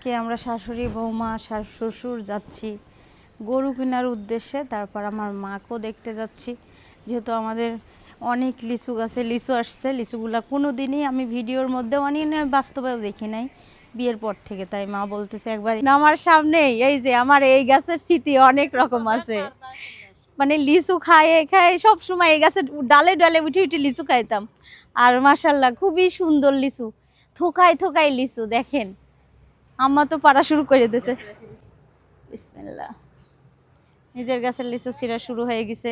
আজকে আমরা শাশুড়ি বৌমা শ্বশুর যাচ্ছি গরু কেনার উদ্দেশ্যে। তারপর আমার মাকেও দেখতে যাচ্ছি, যেহেতু আমাদের অনেক লিচু গাছে লিচু আসছে। লিচুগুলা কোনো দিনই আমি ভিডিওর মধ্যে অনেক বাস্তবেও দেখি নাই বিয়ের পর থেকে। তাই মা বলতেছে একবার আমার সামনেই এই যে আমার এই গাছের স্মৃতি অনেক রকম আছে, মানে লিচু খায় খায় সব সময় এই গাছের ডালে ডালে উঠে উঠে লিচু খাইতাম। আর মাশাল্লাহ খুবই সুন্দর লিচু, থোকায় থোকায় লিচু। দেখেন আম্মা তো পাড়া শুরু করে দিয়েছে। বিসমিল্লাহ। নিজের গাছের লিচু ছিঁড়া শুরু হয়ে গেছে।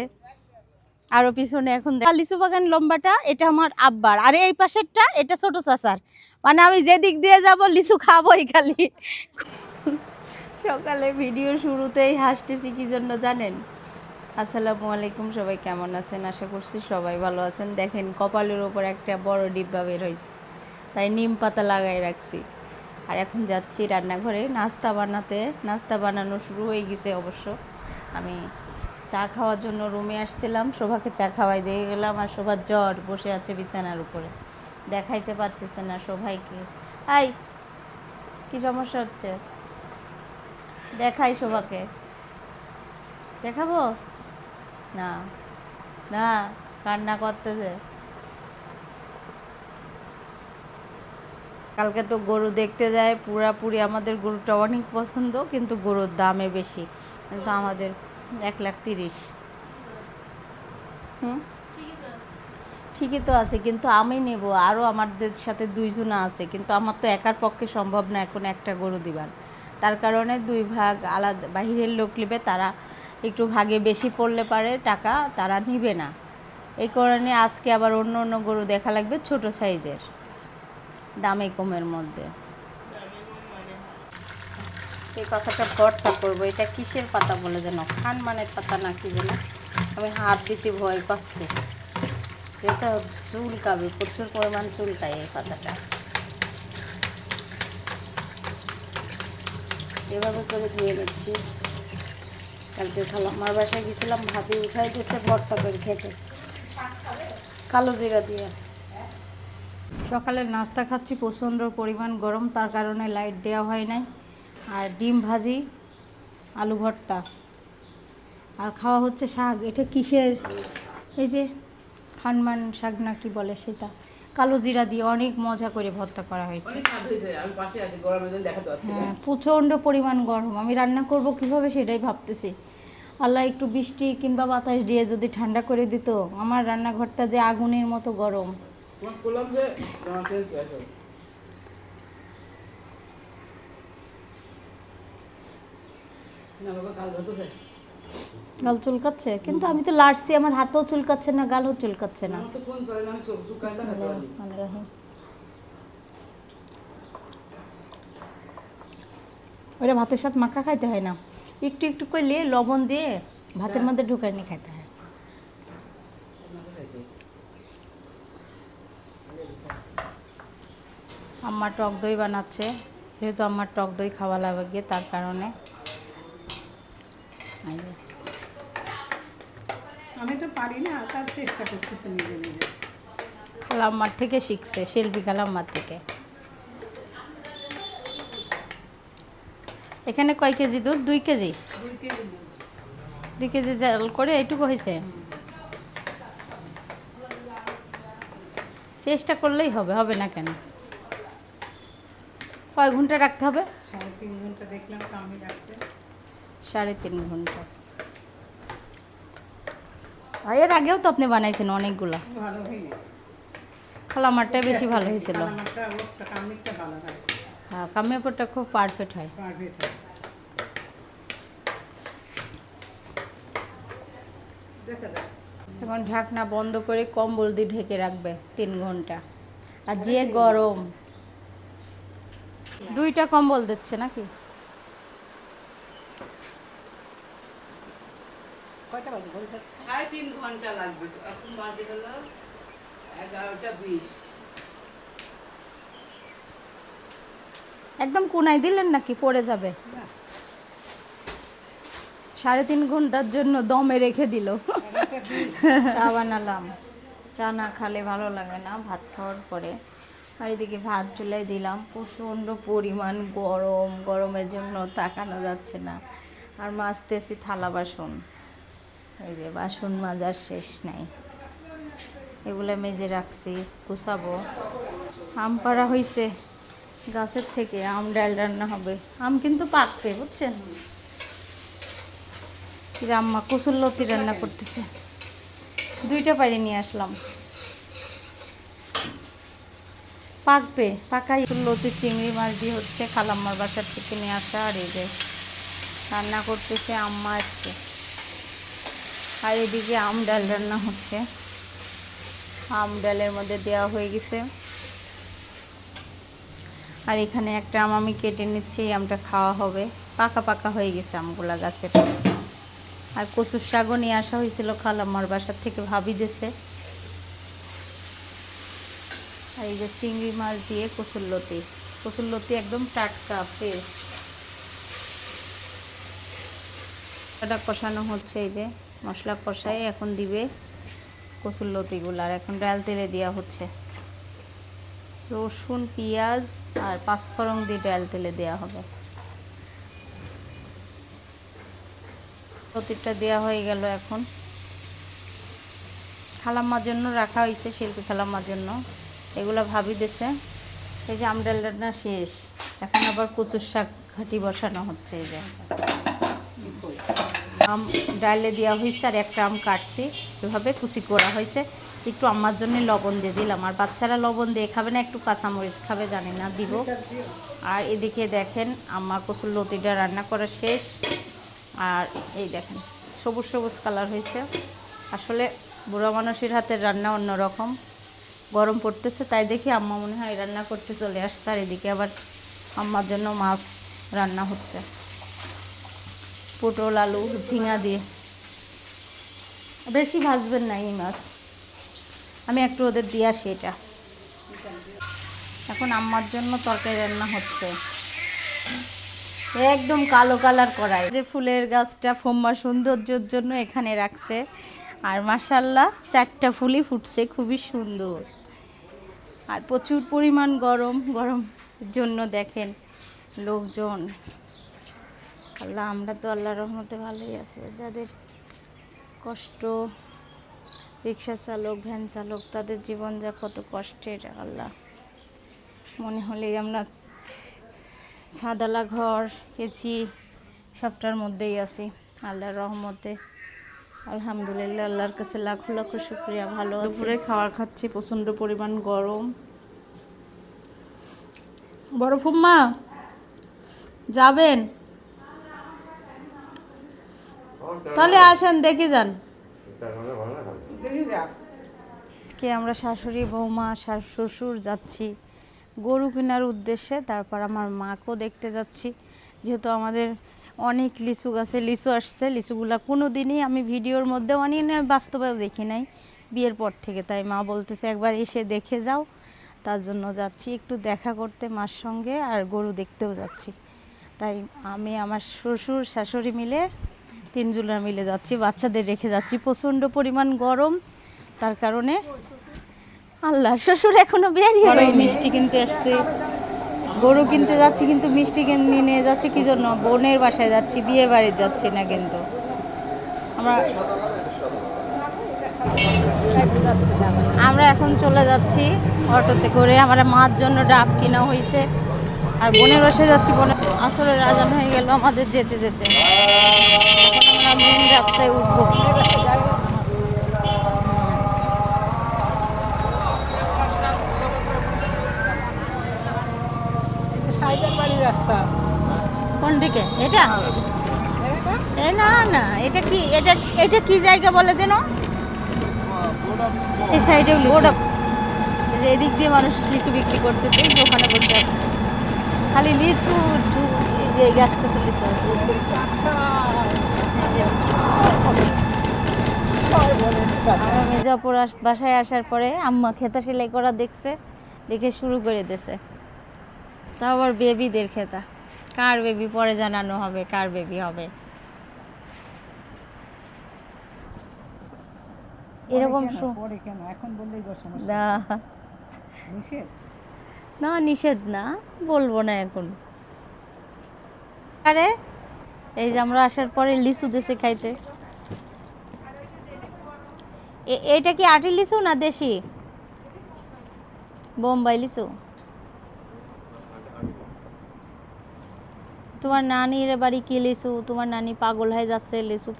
আরো পিছনে এখন লিচু বাগান লম্বাটা এটা আমার আব্বার, আর এই পাশেরটা এটা ছোট চাচার। মানে আমি যে দিক দিয়ে যাব লিচু খাবোই খালি। সকালে ভিডিও শুরুতেই হাসতেছি কি জন্য জানেন? আসসালামু আলাইকুম, সবাই কেমন আছেন? আশা করছি সবাই ভালো আছেন। দেখেন কপালের ওপর একটা বড় ডিব্বা বের হয়েছে, তাই নিম পাতা লাগাই রাখছি। আর এখন যাচ্ছি রান্নাঘরে নাস্তা বানাতে। নাস্তা বানানো শুরু হয়ে গেছে অবশ্য। আমি চা খাওয়ার জন্য রুমে আসছিলাম, শোভাকে চা খাওয়াই দিয়ে গেলাম। আর শোভার জ্বর, বসে আছে বিছানার উপরে, দেখাইতে পারতেছে না শোভাইকে। আই কি সমস্যা হচ্ছে? দেখাই শোভাকে, দেখাবো না? না, কান্না করতেছে। কালকে তো গরু দেখতে যায়, পুরাপুরি আমাদের গরুটা অনেক পছন্দ, কিন্তু গরুর দামে বেশি। কিন্তু আমাদের 1,30,000। ঠিকই তো আছে, কিন্তু আমি নেব, আরও আমাদের সাথে 2 জন আছে, কিন্তু আমার তো একার পক্ষে সম্ভব না এখন একটা গরু দিবার। তার কারণে 2 ভাগ আলাদা, বাহিরের লোক নেবে, তারা একটু ভাগে বেশি পড়লে পারে টাকা, তারা নিবে না। এই কারণে আজকে আবার অন্য অন্য গরু দেখা লাগবে ছোট সাইজের, দামে কমের মধ্যে। এই কথাটা ভর্তা করবো। এটা কিসের পাতা বলে যেন, খানমানের পাতা না কি যেন, আমি হাত দিচ্ছি ভয় পাচ্ছি। এটা চুলকাবে, প্রচুর পরিমাণ চুলকায় এই পাতাটা। এভাবে করে ধুয়ে নিচ্ছি। কালকে খালাম্মার বাসায় গেছিলাম, ভাবি উঠাই দিয়েছে ভর্তা করে খেতে, কালো জিরা দিয়ে। সকালের নাস্তা খাচ্ছি, প্রচণ্ড পরিমাণ গরম, তার কারণে লাইট দেওয়া হয় নাই। আর ডিম ভাজি, আলু ভর্তা, আর খাওয়া হচ্ছে শাক। এটা কিসের, এই যে খানমান শাক না কি বলে সেটা, কালো জিরা দিয়ে অনেক মজা করে ভর্তা করা হয়েছে। হ্যাঁ, প্রচণ্ড পরিমাণ গরম। আমি রান্না করব কিভাবে সেটাই ভাবতেছি। আল্লাহ একটু বৃষ্টি কিংবা বাতাস দিয়ে যদি ঠান্ডা করে দিত। আমার রান্নাঘরটা যে আগুনের মতো গরম। গাল চুলকাচ্ছে, কিন্তু আমি তো লাড়ছি, আমার হাতেও চুলকাচ্ছে না, গালও চুলকাচ্ছে না। ওটা ভাতের সাথে মাখা খাইতে হয় না, একটু একটু করলে লবণ দিয়ে ভাতের মধ্যে ঢুকাই নিয়ে খাইতে হয়। আম্মা টক দই বানাচ্ছে, যেহেতু আমার টক দই খাওয়া লাগে, তার কারণে। আমি তো পারি না, তার চেষ্টা করতেছি নিজে নিজে। খালাম্মার থেকে শিখছে, শিল্পী খালাম্মার থেকে। এখানে কয় কেজি দুধ? 2 কেজি। 2 কেজি জাল করে এইটুকু হয়েছে। চেষ্টা করলেই হবে, হবে না কেন? কয় ঘন্টা রাখতে হবে? 3.5 ঘন্টা দেখলাম তো আমি রাখতে। 3.5 ঘন্টা। এর আগেও তো আপনি বানাইছেন অনেকগুলা। ভালো হয়নি, খালামারটাই বেশি ভালো হয়েছিল। আমারটা ওটা কামিটা ভালো হয়। হ্যাঁ, কামিয়াপুরটা খুব পারফেক্ট হয়। পারফেক্ট হয়। দেখা যাক। এখন ঢাকনা বন্ধ করে কম্বল দিয়ে ঢেকে রাখবে 3 ঘন্টা। আর যে গরম, 2টা কম্বল দিচ্ছে নাকি? কয়টা বাজে? 3.5 ঘন্টা লাগবে। এখন বাজে হলো 11:20। একদম কোনায় দিলেন নাকি পড়ে যাবে? 3.5 ঘন্টার জন্য দমে রেখে দিল। চা বানালাম, চা না খেলে ভালো লাগে না ভাত খাওয়ার পরে। আর এদিকে ভাত চুলায় দিলাম, প্রচণ্ড পরিমাণ গরম, গরমের জন্য তাকানো যাচ্ছে না। আর মাজতেছি থালা বাসন, এই যে বাসন মাজার শেষ নাই, এগুলো মেজে রাখছি, গুছাবো। আম পাড়া হয়েছে গাছের থেকে, আম ডাল রান্না হবে। আম কিন্তু পাকবে, বুঝছেন। আম্মা কচুরলতি রান্না করতেছে, 2টা পাড়ি নিয়ে আসলাম, পাকবে। পাকাই লতি চিংড়ি মাছ দিয়ে হচ্ছে, খালাম্মার বাসার থেকে নিয়ে আসা। আর এই যে রান্না করতেছে আম্মা আজকে। আর এদিকে আম ডাল রান্না হচ্ছে, আম ডালের মধ্যে দেওয়া হয়ে গেছে। আর এখানে একটা আম আমি কেটে নিচ্ছি, এই আমটা খাওয়া হবে, পাকা পাকা হয়ে গেছে আমগুলা গাছের। আর কচুর শাকও নিয়ে আসা হয়েছিল খালাম্মার বাসার থেকে, ভাবি দিয়েছে। আর এই যে চিংড়ি মাছ দিয়ে কচুরলতি, কচুরলতি একদম টাটকা ফ্রেশ। এটা কষানো হচ্ছে, এই যে মশলা কষাই এখন দিবে কচুরলতিগুলো। আর এখন ডাল তেলে দেওয়া হচ্ছে, রসুন পেঁয়াজ আর পাঁচফোড়ন দিয়ে ডাল তেলে দেওয়া হবে। লতিটা দেওয়া হয়ে গেল। এখন খালাম্মার জন্য রাখা হয়েছে, শিল্পী খালাম্মার জন্য, এগুলো ভাবি দিয়েছে। এই যে আম ডাল রান্না শেষ, এখন আবার কচুর শাক ঘাটি বসানো হচ্ছে। এই যে আম ডালে দেওয়া হয়েছে, আর একটা আম কাটছি, এভাবে কুচি করা হয়েছে। একটু আম্মার জন্য লবণ দিয়ে দিলাম, আর বাচ্চারা লবণ দিয়ে খাবে না, একটু কাঁচামরিচ খাবে, জানি না, দিব। আর এদিকে দেখেন আম্মা কচুর লতিটা রান্না করা শেষ। আর এই দেখেন সবুজ সবুজ কালার হয়েছে। আসলে বুড়া মানুষের হাতের রান্না অন্যরকম। গরম পড়তেছে তাই দেখি আম্মা মনে হয় রান্না করতে চলে আসছে। আর এদিকে আবার আম্মার জন্য মাছ রান্না হচ্ছে, পটল আলু ঝিঙা দিয়ে। বেশি ভাজবেন না এই মাছ, আমি একটু ওদের দিয়ে আসি। এটা এখন আম্মার জন্য তরকারি রান্না হচ্ছে, একদম কালো কালার করাই। যে ফুলের গাছটা ফোম্মা সৌন্দর্যের জন্য এখানে রাখছে, আর মাশাল্লাহ 4টা ফুলই ফুটছে, খুবই সুন্দর। আর প্রচুর পরিমাণ গরম, গরম জন্য দেখেন লোকজন। আল্লাহ, আমরা তো আল্লাহর রহমতে ভালোই আছি। যাদের কষ্ট, রিক্সা চালক, ভ্যান চালক, তাদের জীবন যা কত কষ্টের, আল্লাহ মনে হলেই আমরা ছাদালা ঘর, এসি সবটার মধ্যেই আছি আল্লাহর রহমতে। আলহামদুলিল্লাহ, আল্লাহর কাছে লাখ লাখ শুকরিয়া। ভালো দুপুরে খাবার খাচ্ছি, প্রচণ্ড পরিমাণ গরম। বড় ফুম্মা যাবেন? তাহলে আসেন, দেখে যান। আজকে আমরা শাশুড়ি বৌমা শ্বশুর যাচ্ছি গরু কেনার উদ্দেশ্যে। তারপর আমার মাকেও দেখতে যাচ্ছি, যেহেতু আমাদের অনেক লিচু গাছে লিচু আসছে। লিচুগুলা কোনো দিনই আমি ভিডিওর মধ্যে অনেক বাস্তবেও দেখি নাই বিয়ের পর থেকে। তাই মা বলতেছে একবার এসে দেখে যাও, তার জন্য যাচ্ছি একটু দেখা করতে মার সঙ্গে, আর গরু দেখতেও যাচ্ছি। তাই আমি আমার শ্বশুর শাশুড়ি মিলে 3 জনা মিলে যাচ্ছি, বাচ্চাদের রেখে যাচ্ছি। প্রচণ্ড পরিমাণ গরম, তার কারণে আল্লাহ, শ্বশুর এখনো বেরিয়ে হয়নি। মিষ্টি কিনতে আসছে, গরু কিনতে যাচ্ছি, কিন্তু মিষ্টি কিনে নিয়ে যাচ্ছি কি জন্য? বোনের বাসায় যাচ্ছি, বিয়ে বাড়ি যাচ্ছি না। কিন্তু আমরা এখন চলে যাচ্ছি অটোতে করে। আমার মার জন্য ডাব কিনা হয়েছে, আর বোনের বাসায় যাচ্ছি। বোনের আসলে আজান হয়ে গেল আমাদের যেতে যেতে। এখন আমরা মেন রাস্তায় উঠবো। রাস্তা কোন দিকে? এটা না না, এটা কি, এটা এটা কি জায়গা বলে যেন? এই সাইডেও লিচু, এই যে এদিক দিয়ে মানুষ লিচু বিক্রি করতেছে, যে ওখানে বসে আছে খালি লিচু। এই গাছটা তো লিচু আছে। আমার মির্জাপুর বাসায় আসার পরে আম্মা খেতা সেলাই করা দেখছে, দেখে শুরু করে দিয়েছে। তাও আবার বেবিদের খেতা। কার বেবি পরে জানানো হবে, কার বেবি হবে। এরকম পরে কেন এখন বললেই সমস্যা। না, নিষেধ না নিষেধ না, বলবো না এখন। আরে এই যে আমরা আসার পরে লিচু দেশে খাইতে। এইটা কি আটি লিচু না দেশি? বোম্বাই লিচু। তোমার নানির বাড়ি কি লিচু? তোমার নানি পাগল হয়ে যাচ্ছে লিচু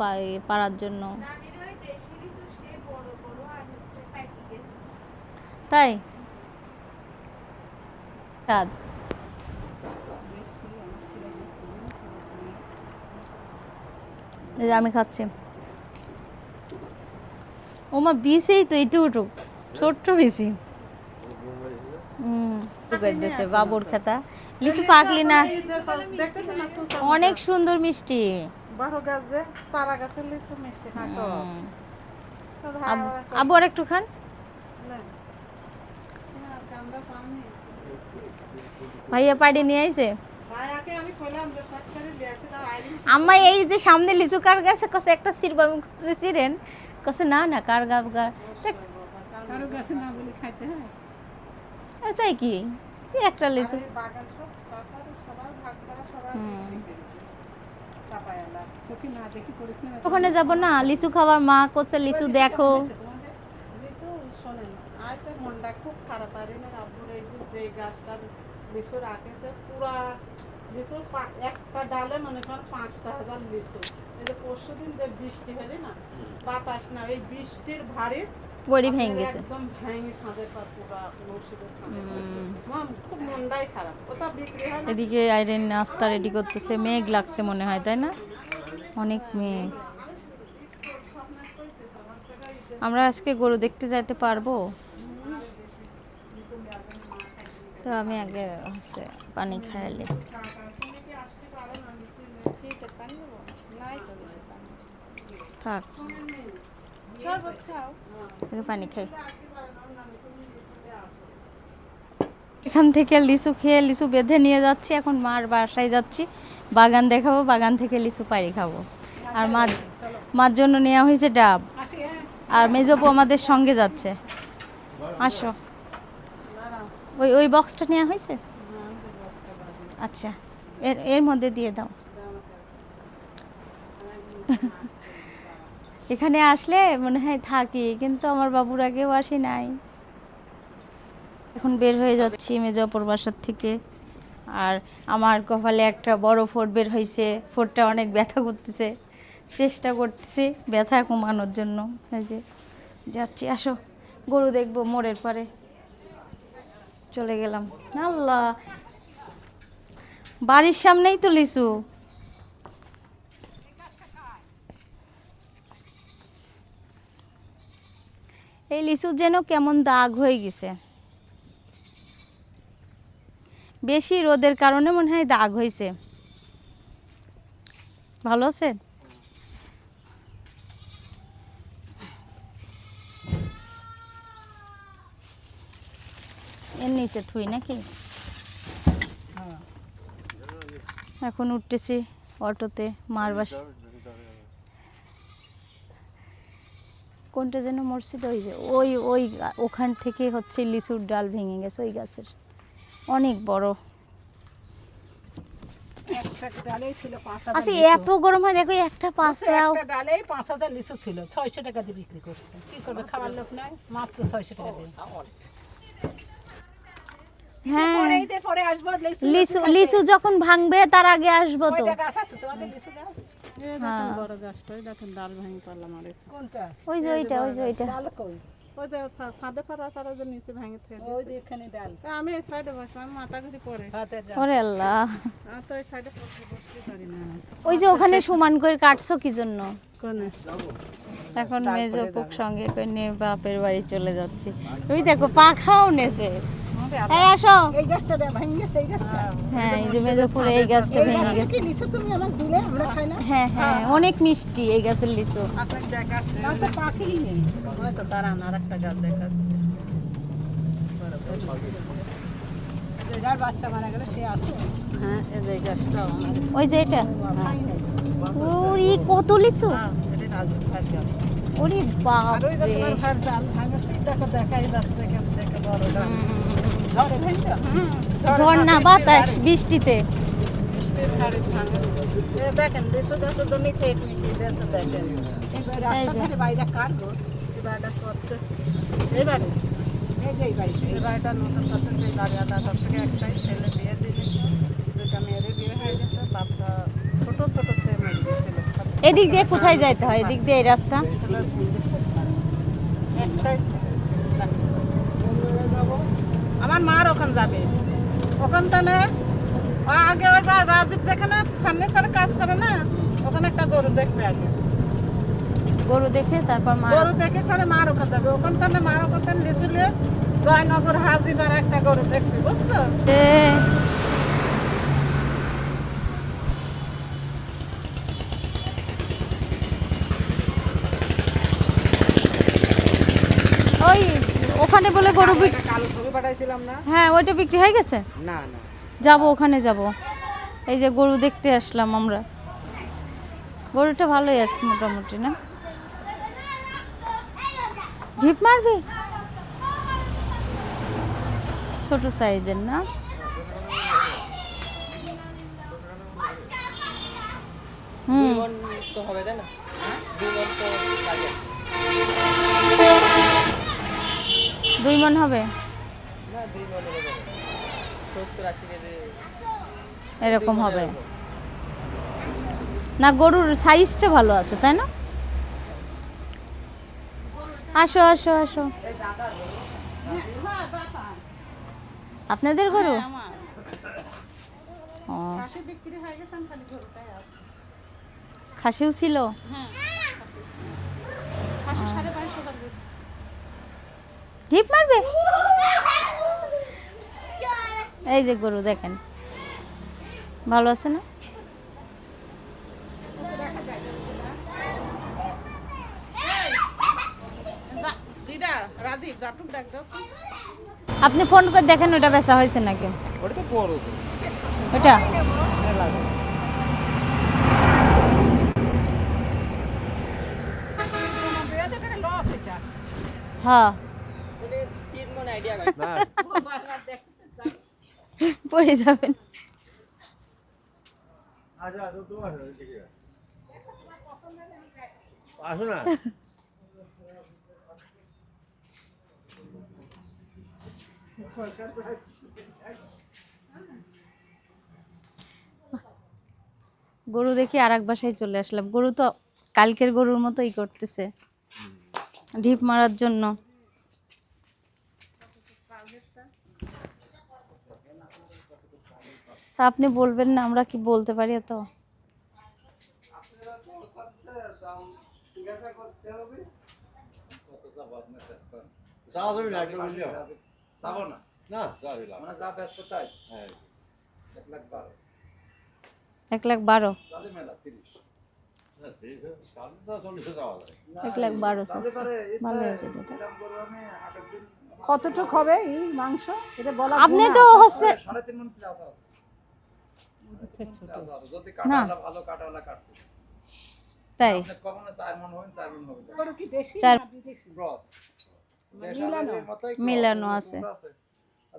পাড়ার জন্য। তাই স্বাদ। এই যে আমি খাচ্ছি। ওমা বিষেই তো এইটুকু ছোট্ট বেশি। দেশে বাবুর খেতা লিচু পাকলি না, দেখতেছো না সুসা অনেক সুন্দর মিষ্টি। 12 গাছে তারা গাছের লিচু মিষ্টি না তো। আবু আর একটু খান। ভাইয়া পাড়ি নিয়ে আইছে। ভাইয়াকে আমি কইলাম যে শর্ট করে দিয়ে আসি, দাও আইডিন। আম্মা এই যে সামনে লিচু কার গাছে কসে একটা ছিড়বা, আমি কসে ছিড়েন, কসে না না কার গা কারো গাছে না বলে খাইতে হয়। তাই কি এই একটা লিচু। এই বাগান সব সাসারে সবার ভাগ করা, সবার চাপায়ালা সখী না দেখি করিস না। ওখানে যাব না লিচু খাবার, মা কসে লিচু দেখো। লিচু শোনেন আইসে মনটা খুব খারাপ আর না আব্বুর এই যে গাছটা লিচু রাখেছে পুরা লিচু একটা ডালে মনে করেন 5,000 লিচু। এই যে পরশুদিন যে বৃষ্টি হলে না, বাতাস না, এই বৃষ্টির ভারে বড়ি ভেঙে গেছে। একদম ভেঙে ছাদের পর পুরা মসজিদের ছাদের পর। মাম খুব মনটাই খারাপ। ওটা বিক্রি হয় না। এদিকে আইরেন নাস্তা রেডি করতেছে, মেঘ লাগছে মনে হয়, তাই না? অনেক মেঘ। আমরা আজকে গরু দেখতে যাইতে পারবো? তো আমি আগে হচ্ছে পানি খাইলে থাক, আগে পানি খাই। এখান থেকে লিচু খেয়ে লিচু বেঁধে নিয়ে যাচ্ছি, এখন মার বাসায় যাচ্ছি, বাগান দেখাবো, বাগান থেকে লিচু পাড়ি খাবো। আর মার জন্য নেওয়া হয়েছে ডাব। আর মেজপু আমাদের সঙ্গে যাচ্ছে। আসো, ওই ওই বক্সটা নেওয়া হয়েছে। আচ্ছা, এর মধ্যে দিয়ে দাও। এখানে আসলে মনে হয় থাকি, কিন্তু আমার বাবুর আগেও আসি নাই। এখন বের হয়ে যাচ্ছি মেজপুর বাসার থেকে। আর আমার কপালে একটা বড় ফোট বের হয়েছে, ফোটটা অনেক ব্যথা করতেছে, চেষ্টা করতেছি ব্যথা কমানোর জন্য। এই যে যাচ্ছি, আসো গরু দেখবো মোড়ের পরে। চলে গেলাম। আল্লাহ, বাড়ির সামনেই তো লিচু। এই লিচুর যেন কেমন দাগ হয়ে গেছে, বেশি রোদের কারণে মনে হয় দাগ হয়েছে। ভালো আছে? এর নিচে থুই নাকি? এখন উঠতেছি অটোতে মার বাসা। কোনটা যেন মসজিদ, ওই যে ওই ওই ওখান থেকে হচ্ছে লিচুর ডাল ভেঙে গেছে, ওই গাছের অনেক বড়। একটা ডালেই ছিল 5,000 আচ্ছা, লিচু। এত গরম হয় দেখো, একটা পাঁচটাও। একটা ডালেই 5,000 লিচু ছিল, 600 টাকা দিয়ে বিক্রি করছে। কি করবে, খাবার লোক নাই, মাত্র 600 টাকা দিয়ে। হ্যাঁ, পরে আসবো লিচু লিচু যখন ভাঙবে তার আগে আসবো তো। ওইটা গাছ আছে তোমাদের লিচু গাছ? হ্যাঁ, বড় গাছটা দেখেন ডাল ভেঙে পারলাম আর। কোনটা? ওই যে ওইটা, ওই যে ওইটা। ডাল কই? ওই যে ছাদে পারা তারা যে নিচে ভেঙে থেকে। ওই যে এখানে ডাল। আমি এই সাইডে বসলাম, মাথা ঘুরি পড়ে। ওরে আল্লাহ, আমি তো এই সাইডে বসতে পারি না। ওই যে ওখানে সমান করে কাটছো কি জন্য? কোনে? এখন মেজপুর সঙ্গে করে নিয়ে বাপের বাড়ি চলে যাচ্ছি। ওই দেখো পাখাও নেছে। এই আসো। এই গাছটা ভেঙে গেছে, এই গাছটা। হ্যাঁ, এই যে মেজপুরে এই গাছটা ভেঙে গেছে। কি লিচু তুমি আমার দিলে, আমরা খাই না? হ্যাঁ হ্যাঁ, অনেক মিষ্টি এই গাছের লিচু। আপনার দেখা আছে? তাও তো পাখিই নেই। ওই তো দাঁড়ান, আরেকটা গাছ দেখাচ্ছে। যার বাচ্চা মারা গেল সে আছে। হ্যাঁ, এই যে গাছটা আমার। ওই যে এটা। ওরে কত লিচু! হ্যাঁ, এটা রাজুর ভাই গাছ। ওরে আর ওই যে বাপ রে! তোমার ভাই ডাল ভাঙছে, দেখো দেখাই যাচ্ছে, কেমন দেখে বড় ডাল। ঝড়ে ভেঙে ঝর্ণা বাতাস বৃষ্টিতে। বৃষ্টির হাড়ি ভাঙে। দেখেন লিচু গাছের জন্য টেকনিক দিয়েছে দেখেন। এবার রাস্তা ধারে বাইরে কাটবো, এই বাড়িটা করতেছে। এই বাড়ি এই বাড়িটা নতুন করতেছে। এই বাড়িটার হচ্ছে গিয়ে একটাই ছেলে বিয়ে দিয়েছে, দুটা মেয়েরই বিয়ে হয়ে গেছে। বাপটা ছোট ছোট ছেলে মেয়ে দিয়েছিল। এদিক দিয়ে কোথায় যাইতে হয়? এদিক দিয়ে এই রাস্তা? একটাই ছেলে। আমার মার ওখান যাবে, ওখান থেকে আগে ওই যে রাজীব যেখানে ফার্নিচারের কাজ করে না, ওখানে একটা গরু দেখবে আগে। গরু দেখে তারপর মা। গরু দেখে সারে মার ওখান যাবে, ওখান থেকে মার ওখান থেকে লিচুলে জয়নগর হাজিবার একটা গরু দেখবে, বুঝছো? ওই ওখানে বলে গরু কালো ছবি পাঠাইছিলাম না? হ্যাঁ, ওইটা বিক্রি হয়ে গেছে। না না, যাব, ওখানে যাব। এই যে গরু দেখতে আসলাম আমরা। গরুটা ভালোই আছে মোটামুটি, না? ঢিপ মারবি? ছোট সাইজের না? হুম, তো হবে তাই না? 2 মণ তো লাগে। 2 মণ হবে না 2 মণ হবে, 70-80 কেজি এরকম হবে না? গরুর সাইজটা ভালো আছে, তাই না? আসো আসো আসো। আপনাদের গরু? ও, খাসি বিক্রি হয়ে গেছে, খালি গরুটাই আছে। খাসিও ছিল? হ্যাঁ, খাসি 2250 টাকা বেশি। ঢিপ মারবে? এই যে গরু দেখেন, ভালো আছে না? দিদা রাজীব জাটুক ডাক দাও। আপনি ফোন করে দেখেন ওটা বেচা হয়েছে নাকি। ওটা তো বড় ওটা হ্যাঁ, পড়ে যাবেন। আসো না। গরু দেখি আর এক বাসায় চলে আসলাম। গরু তো কালকের গরুর মতোই করতেছে ঢিপ মারার জন্য। তা আপনি বলবেন না, আমরা কি বলতে পারি এত? যাওয়া যাবে না, একবার বুঝলিও? যাবো না, না, যাওয়া যাবে না। মানে যা ব্যস্ত তাই হ্যাঁ। 1,12,000 1,12,000? চাঁদে মেলা 30 না, সেই হিসাবে তাহলে তো 40-এ যাওয়া যায়। 1,12,000 চাঁদে পারে ভালো আছে এটা। এরকম করে আমি আগের দিন কতটুক হবে এই মাংস? এটা বলা আপনি তো হচ্ছে 3.5 মণ প্লাস আছে। যদি না। কাটালা ভালো কাটালা কাটতে তাই? আপনি কখনো 4 মণ হবেন 4 মণ হবে গরু কি দেশি চার না বিদেশি? ক্রস মিলানো? মিলানো আছে।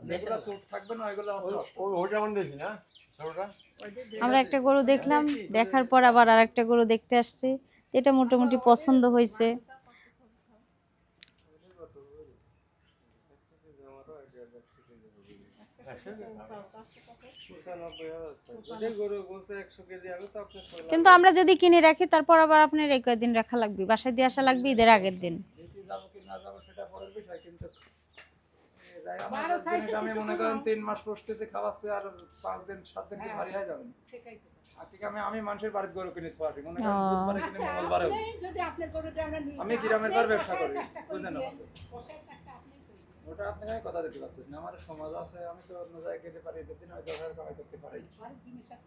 যেগুলো স্যুট থাকবে না ওইগুলো আছে ওইটা আমার দেখি না, ছোটটা। আমরা একটা গরু দেখলাম, দেখার পর আবার আর একটা গরু দেখতে আসছি, এটা মোটামুটি পছন্দ হয়েছে। গরু বলছে 100 কেজি আগে তো আপনি কিন্তু আমরা যদি কিনে রাখি তারপর আবার আপনার এই কয়েকদিন রাখা লাগবে, বাসায় দিয়ে আসা লাগবে ঈদের আগের দিন। যাবো কি না যাবো সেটা পরের বিষয়, কিন্তু আমি মনে করেন 3 মাস বসতেছে খাওয়াচ্ছে আর 5 দিন 7 দিন কি ভারী হয়ে যাবে না। আর ঠিক আমি মানুষের বাড়িতে গরু কিনে তো আসি, মনে করেন বুধবারে কিনে মঙ্গলবারে যদি আপনার গরুটা আমরা নিই, আমি গ্রামের বার ব্যবসা করি, বুঝলেন না? ওটা আপনাকে আমি কথা দিতে পারতেছি না, আমার সমাজ আছে, আমি তো অন্য জায়গায় যেতে পারি, এদের দিন হয়তো 10,000 কামাই করতে পারি,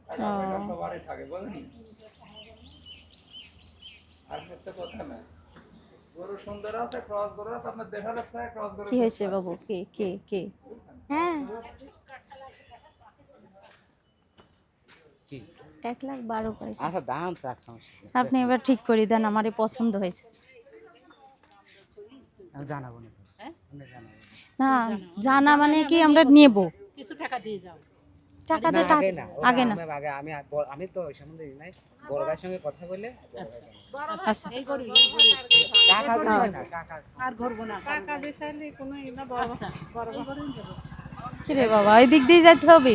টাকা পয়সা সবারই থাকে, বুঝলেন? আর একটা কথা না, গরু সুন্দর আছে, ক্রস গরু আছে, আপনার দেখা যাচ্ছে ক্রস গরু কি হয়েছে বাবু? কে কে কে? হ্যাঁ, 1,12,000 পাইছে। আচ্ছা দাম রাখতাম, আপনি এবার ঠিক করে দেন, আমারই পছন্দ হয়েছে। আমি জানাবো না, আমি জানাবো। না জানা মানে কি আমরা নেব কিছু টাকা দিয়ে যাও। টাকা না, দিয়ে আগে না, ওরা আগে না আমি আমি তো ওই সম্বন্ধে নাই, বড় ভাইয়ের সঙ্গে কথা বলে আচ্ছা এই গরু টাকা দিবে না, টাকা আর ঘুরবো না, টাকা বিষয়লে কোনো ই না, বড় বড় গরুই দেবো। কিরে বাবা ওই দিক দিয়ে যেতে হবে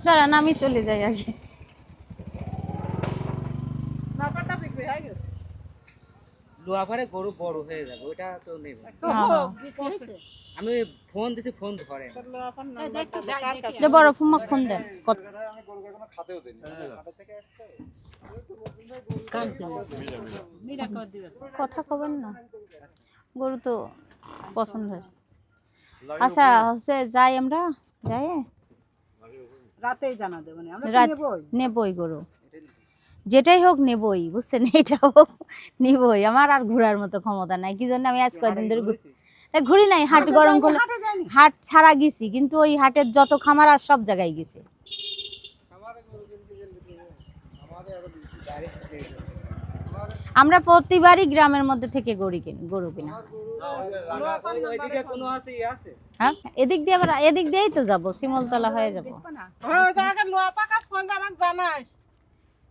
দাঁড়ান আমি চলে যাই আগে নৌকাটা বিক্রি হয়ে গেছে। লোয়াপারে গরু বড় হয়ে যাবে, ওটা তো নেবে। হ্যাঁ। বিক্রি হয়েছে। আমি ফোন দিছি, ফোন ধরে না। তাহলে এখন নাম্বারটা দে, কার কাছে? যে বড় ফুমাক ফোন দেন কত আমি গরুকে কোনো খাতেও দিইনি, খাতে থেকে আসছে। মিরা করে দিবে। কথা কবেন না গরু তো পছন্দ হয়েছে আচ্ছা হচ্ছে যাই আমরা যাই রাতেই জানা দেবো না, আমরা তো রাত নেবই। নেবই গরু যেটাই হোক নেবই বুঝছেন এটা হোক নিবই আমার আর ঘোরার মতো ক্ষমতা নাই কি জন্য আমি আজ কয়েকদিন ধরে ঘুরি নাই হাট গরম করলে হাটে যাইনি। হাট ছাড়া গেছি কিন্তু ওই হাটের যত খামার আর সব জায়গায় গেছি আমরা প্রতিবারই গ্রামের মধ্যে থেকে গরু কিনা ওইদিকে কোনো আছে হ্যাঁ এদিক দিয়ে আবার এদিক দিয়েই তো যাবো শিমলতলা হয়ে যাবো ওই জায়গা লোয়া পাকা ফোন আমাকে জানাস।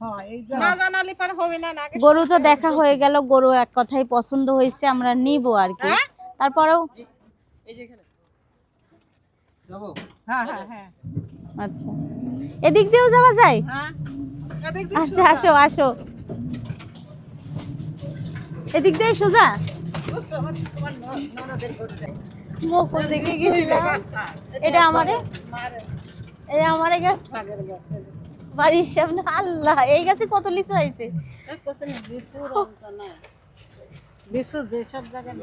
হ্যাঁ এই না জানালে পার হবে না, আগে গরু তো দেখা হয়ে গেল গরু এক কথাই পছন্দ হয়েছে আমরা নিব আর কি তারপরেও যাবো। হ্যাঁ হ্যাঁ হ্যাঁ আচ্ছা এদিক দিয়েও যাওয়া যায় হ্যাঁ এদিক আচ্ছা আসো আসো এদিক দিয়ে সোজা মোকল দেখে গেছিলাম এটা আমারে এই আমারে গাছ বাড়ির সামনে আল্লাহ এই গাছে কত লিচু হয়েছে বিশু যে সব জায়গায়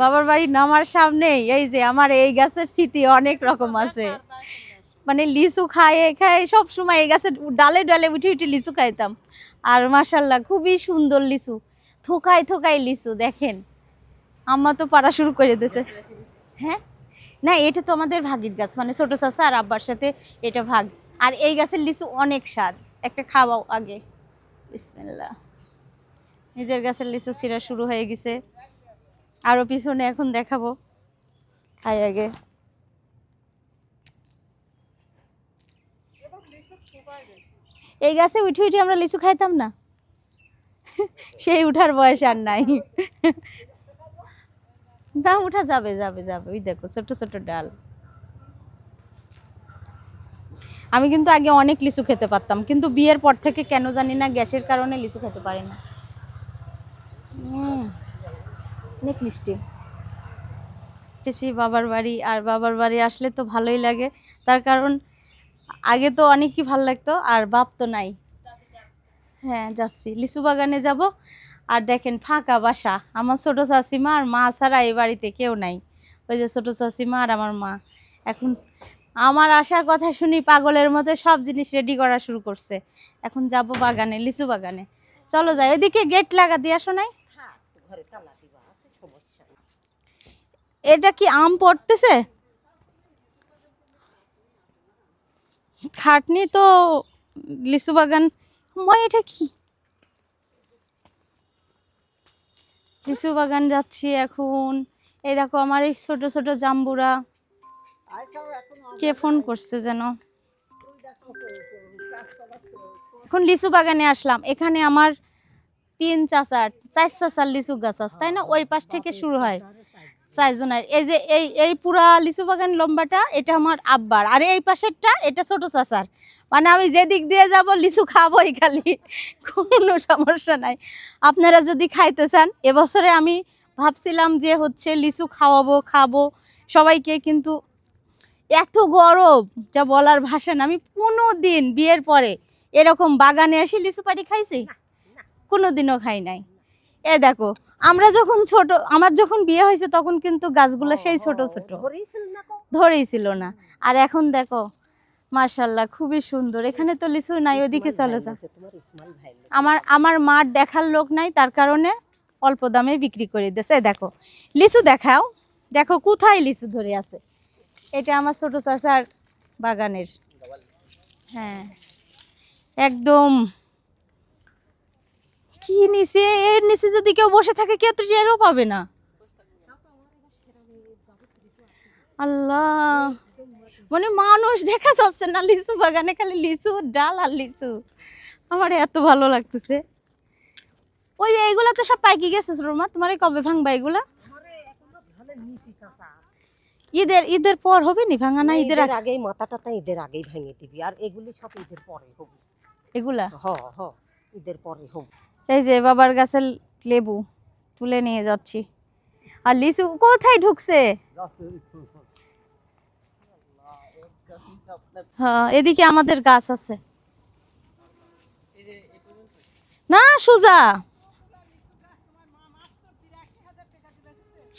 বাবার বাড়ি নামার সামনে এই যে আমার এই গাছের স্মৃতি অনেক রকম আছে মানে লিচু খায় খায় সব সময় এই গাছের ডালে ডালে উঠে উঠে লিচু খাইতাম আর মাশাল্লাহ খুবই সুন্দর লিচু থোকায় থোকায় লিচু দেখেন আম্মা তো পাড়া শুরু করে দিয়েছে হ্যাঁ না এটা তো আমাদের ভাগির গাছ মানে ছোট চাচা আর আব্বার সাথে এটা ভাগ আর এই গাছের লিচু অনেক স্বাদ একটা খাওয়াও আগে বিসমিল্লাহ নিজের গাছের লিচু ছিঁড়া শুরু হয়ে গেছে আরো পিছনে এখন দেখাবো খাই আগে এই গাছে উঠে উঠে আমরা লিচু খাইতাম না সেই উঠার বয়স আর নাই না উঠা যাবে যাবে যাবে ওই দেখো ছোট ছোট ডাল আমি কিন্তু আগে অনেক লিচু খেতে পারতাম কিন্তু বিয়ের পর থেকে কেন জানি না গ্যাসের কারণে লিচু খেতে পারি না অনেক মিষ্টি বাবার বাড়ি আর বাবার বাড়ি আসলে তো ভালোই লাগে তার কারণ আগে তো অনেকই ভালো লাগতো আর বাপ তো নাই হ্যাঁ যাচ্ছি লিচু বাগানে যাব আর দেখেন ফাঁকা বাসা আমার ছোট চাচিমা আর মা ছাড়া এই বাড়িতে কেউ নাই ওই যে ছোট চাচিমা আর আমার মা এখন আমার আসার কথা শুনি পাগলের মতো সব জিনিস রেডি করা শুরু করছে এখন যাব বাগানে লিচু বাগানে চলো যাই ওইদিকে গেট লাগা দিয়ে আসো নাই এটা কি আম পড়তেছে খাটনি তো লিচু বাগান এটা কি লিচু বাগান যাচ্ছি এখন এই দেখো আমার এই ছোট ছোট জাম্বুরা কে ফোন করছে যেন এখন লিচু বাগানে আসলাম এখানে আমার 3 চাচার 4 চাচার লিচু গাছ আছে তাই না ওই পাশ থেকে শুরু হয় 4 জনের এই যে এই পুরা লিচু বাগান লম্বাটা এটা আমার আব্বার আর এই পাশেরটা এটা ছোট চাচার মানে আমি যে দিক দিয়ে যাব লিচু খাবোই খালি কোনো সমস্যা নাই আপনারা যদি খাইতে চান এবছরে আমি ভাবছিলাম যে হচ্ছে লিচু খাবো সবাইকে কিন্তু এত গরম যা বলার ভাষা না আমি কোনোদিন বিয়ের পরে এরকম বাগানে এসে লিচু পাটি খাইছি কোনোদিনও খাই নাই এ দেখো আমরা যখন ছোট আমার যখন বিয়ে হয়েছে তখন কিন্তু গাছগুলো সেই ছোট ছোট ধরেই ছিল না আর এখন দেখো মাশাআল্লাহ খুবই সুন্দর এখানে তো লিচু নাই ওদিকে চলে যা আমার মার দেখার লোক নাই তার কারণে অল্প দামে বিক্রি করে দিয়েছে দেখো লিচু দেখাও দেখো কোথায় লিচু ধরে আছে এটা আমার ছোট চাচার বাগানের হ্যাঁ একদম কি নিচে, এর নিচে যদি কেউ বসে থাকে কেউ তো টেরও পাবে না। আল্লাহ, মানে মানুষ দেখা যাচ্ছে না, লিচু বাগানে খালি লিচু ডাল আর লিচু। আমার এত ভালো লাগতেছে। ওই যে এইগুলা তো সব পাইকি গেছে রোমা, তোমার কবে ভাঙবা এগুলা? ঈদের পর হবে নি ভাঙা? না ঈদের আগেই মাথা টাথা ঈদের আগেই ভেঙে দিবি, আর এগুলি সব ঈদের পরে হবে এগুলা। হ হ ঈদের পরে হবে। এই যে বাবার গাছের লেবু তুলে নিয়ে যাচ্ছি। আর লিচু কোথায় ঢুকছে? হ্যাঁ, এদিকে আমাদের গাছ আছে না সুজা।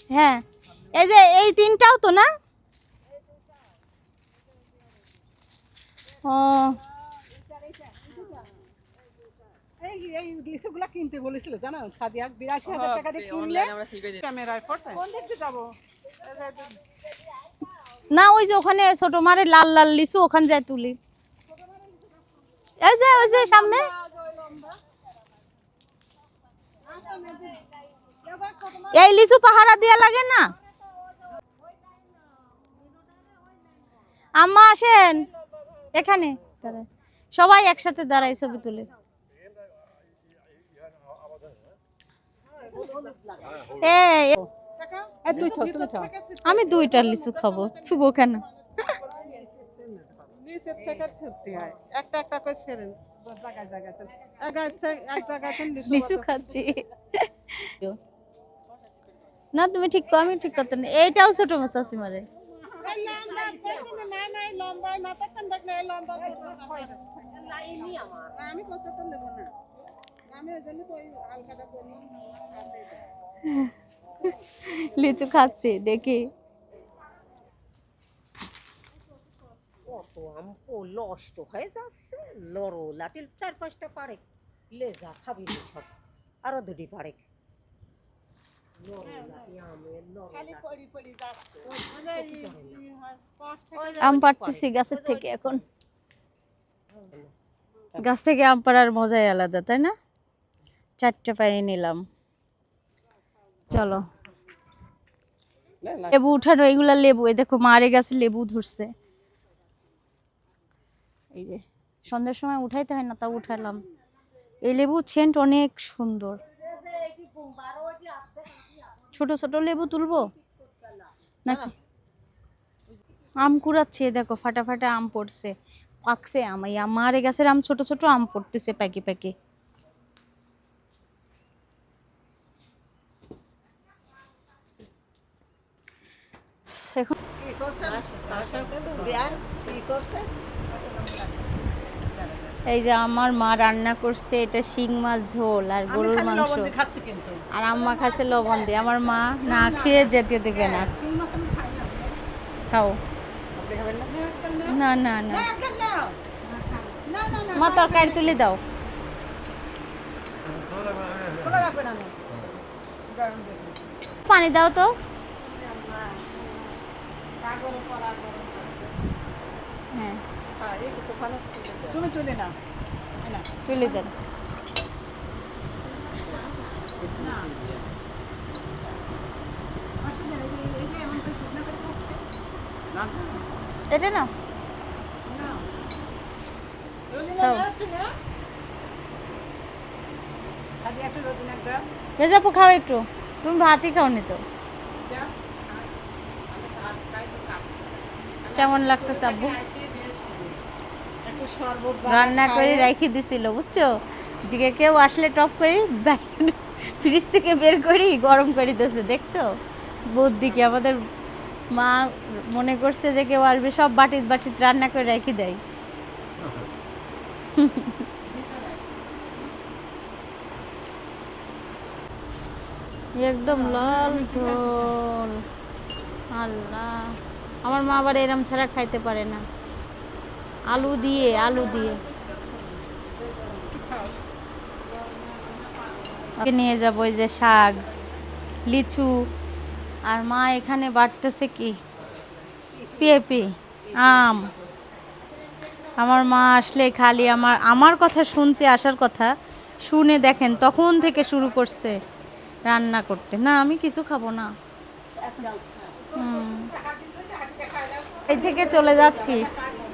হ্যাঁ, এই যে এই তিনটাও তো না। ও এই লিচুগুলা কিনতে বলেছিল জানো, সাদিয়া ৮২,০০০ টাকা দিয়ে কিনলে ক্যামেরায় ফটো। কোন দেখতে যাবো? না, ওই যে ওখানে ছোট মারে লাল লাল লিচু, ওখানে যাই তুলি। এই যে ওই যে সামনে। এই লিচু পাহারা দিয়া লাগে না? আম্মা আসেন এখানে, সবাই একসাথে দাঁড়ায় ছবি তুলে। আমি 2টা লিচু খাবো, ছুবো কেন? নিচের থেকে ছুটতে হয়, একটা একটা করে ছেড়েন জায়গায় জায়গায়। এক জায়গায় লিচু খাচ্ছি না, তুমি ঠিক কো, আমি ঠিক করতে না। এইটাও ছোট মাছ আছে মারে। আমি কত তো নেবো না, আমি ওই জন্য তো ওই আলকাটা করলাম। লিচু খাচ্ছি দেখি। কত আম নষ্ট হয়ে যাচ্ছে, লড়ো লাটিল ৪-৫টা পারে লে যা খাবি রে সব, আরো 2টি পারে। আম পাড়তেছি গাছের থেকে। এখন গাছ থেকে আম পাড়ার মজাই আলাদা, তাই না? 4টা পাড়ি নিলাম। চলো, লেবু উঠানো, এগুলা লেবু। এই দেখো মারে গাছে লেবু ধরছে। এই যে সন্ধ্যার সময় উঠাইতে হয় না, তা উঠালাম। এই লেবু সেন্ট অনেক সুন্দর। ছোট ছোট লেবু তুলবো নাকি? আম কুড়াচ্ছে, দেখো ফাটা ফাটা আম পড়ছে, পাকছে আম। এই মারে গাছের আম ছোট ছোট আম পড়তেছে প্যাকে প্যাকে। এখন এই যে আমার মা রান্না করছে, এটা শিং মাছ ঝোল আর গরুর মাংস। খাচ্ছি কিন্তু আর আম্মা খাচ্ছে লবণ দিয়ে। আমার মা না খেয়ে যেতে দেবে না। খাও। না না না, মা তরকারি তুলে দাও। পানি দাও তো। হ্যাঁ, তুমি তুলে নাও, তুলে দেন। এটা না রেজাপু খাও একটু, তুমি ভাতই খাওনি তো। কেমন লাগতেছে আব্বু? রান্না করে রেখে দিছিল বুঝছো, যে কেউ আসলে টপ করে ফ্রিজ থেকে বের করি গরম করে দিয়েছে। দেখছো বুদ্ধি কি? আমাদের মা মনে করছে যে কেউ আসবে, সব বাটিত বাটিত রান্না করে রেখে দেয়। একদম লাল ঝোল। আল্লাহ, আমার মা আবার এরম ছাড়া খাইতে পারে না। আলু দিয়ে, আলু দিয়ে নিয়ে যাবো। ওই যে শাক, লিচু, আর মা এখানে বাটতেছে কি পেঁপে, আম। আমার মা আসলে খালি আমার কথা শুনছে, আসার কথা, শুনে দেখেন তখন থেকে শুরু করছে রান্না করতে। না আমি কিছু খাবো না। এই থেকে চলে যাচ্ছি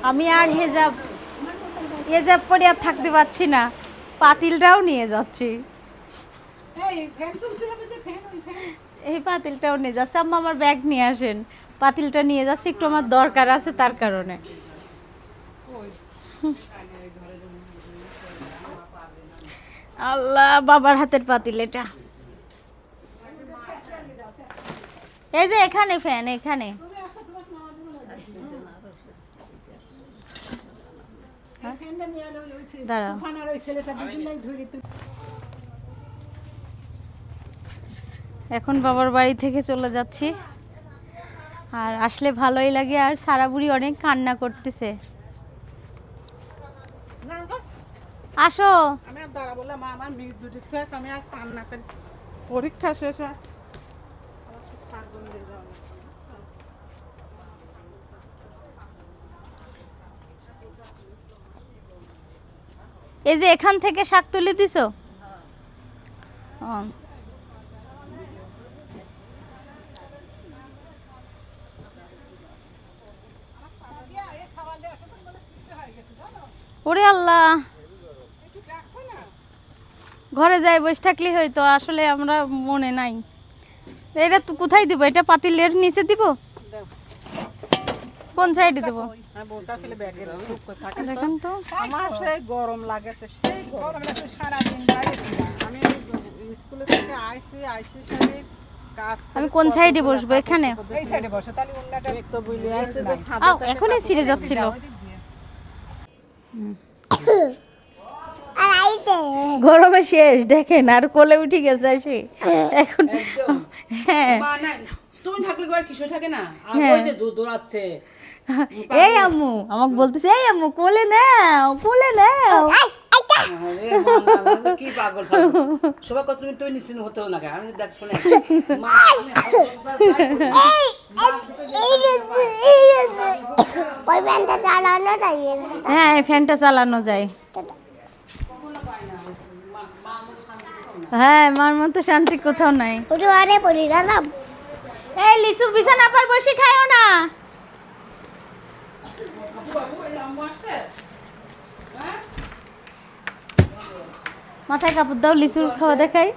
আমি, আর হেজাব পরে আর থাকতে পারছি না, পাতিলটাও নিয়ে যাচ্ছি। এই পাতিলটাও নিয়ে যাচ্ছে। আম্মা আমার ব্যাগ নিয়ে আসেন, পাতিলটা নিয়ে যাচ্ছে, একটু আমার দরকার আছে তার কারণে। আল্লাহ, বাবার হাতের পাতিল এটা। এই যে এখানে ফ্যান, এখানে দাঁড়াও। এখন বাবার বাড়ি থেকে চলে যাচ্ছি, আর আসলে ভালোই লাগে। আর সারা বুড়ি অনেক কান্না করতেছে। আসো। আমি আর দাঁড়া বললাম আমার মেয়ে দুটি ফেস, আমি আর কান্না করি। পরীক্ষা শেষ হয় এই যে এখান থেকে শাক তুলে দিছো। ওরে আল্লাহ, ঘরে যাই বসে থাকলে হয়তো, আসলে আমরা মনে নাই। এটা তো কোথায় দিব? এটা পাতিলের নিচে দিব? কোন সাইডে দেবো? দেখেন তো, আমার সেই গরম লাগেছে, সেই গরম লাগছে সারাদিন বাইরেছিলাম। আমি স্কুলে থেকে আইসি সাথে কাজ। আমি কোন সাইডে বসবো? এখানে? এই সাইডে বসে, তাহলে অন্যটা তো বইলে আছে। এখনই ছিঁড়ে যাচ্ছিল। গরমে শেষ দেখেন, আর কোলে উঠে গেছে আসে এখন। হ্যাঁ, তুমি থাকলে ঘরে কিছু থাকে না, আর হ্যাঁ। ওই যে দুধ দৌড়াচ্ছে। এই আম্মু আমাকে বলতেছে, এই আম্মু কোলে নাও, কোলে নাও। আরে মা, কি পাগল ছাগল। সবাই কত তুমি নিশ্চিন্ত হতে না কেন? আমি দেখ শুনে মা, আমি হ্যাঁ, ফ্যানটা চালানো যায়। হ্যাঁ, মার মতো শান্তি কোথাও নাই। এই লিসু, বিছানা পর বসে খায়ও না। মাথায় কাপড় দাও, লিচুর খাওয়া দেখাই।